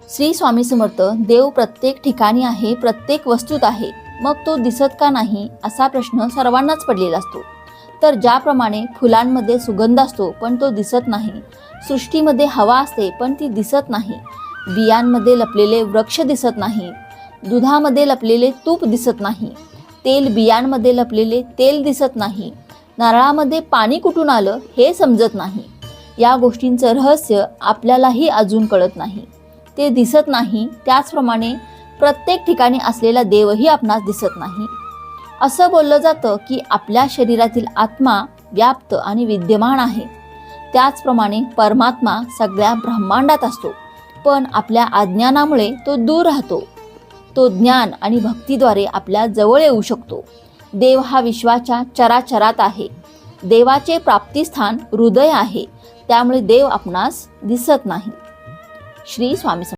श्री स्वामी समर्थ, देव प्रत्येक ठिकाणी आहे, प्रत्येक वस्तूत आहे, मग तो दिसत का नाही असा प्रश्न सर्वांनाच पडलेला असतो. तर ज्याप्रमाणे फुलांमध्ये सुगंध असतो पण तो दिसत नाही, सृष्टीमध्ये हवा असते पण ती दिसत नाही, बियांमध्ये लपलेले वृक्ष दिसत नाही, दुधामध्ये लपलेले तूप दिसत नाही, तेल बियांमध्ये लपलेले तेल दिसत नाही, नारळामध्ये पाणी कुठून आलं हे समजत नाही. या गोष्टींचं रहस्य आपल्यालाही अजून कळत नाही. ते दिसत नाही, त्याचप्रमाणे प्रत्येक ठिकाणी असलेला देवही आपणास दिसत नाही. असं बोललं जातं की आपल्या शरीरातील आत्मा व्याप्त आणि विद्यमान आहे, त्याचप्रमाणे परमात्मा सगळ्या ब्रह्मांडात असतो, पण आपल्या अज्ञानामुळे तो दूर राहतो. तो ज्ञान आणि भक्तीद्वारे आपल्या जवळ येऊ शकतो. देव हा विश्वाच्या चराचरात आहे. देवाचे प्राप्तिस्थान हृदय आहे, त्यामुळे देव आपणास दिसत नाही. श्री स्वामी समर्थ.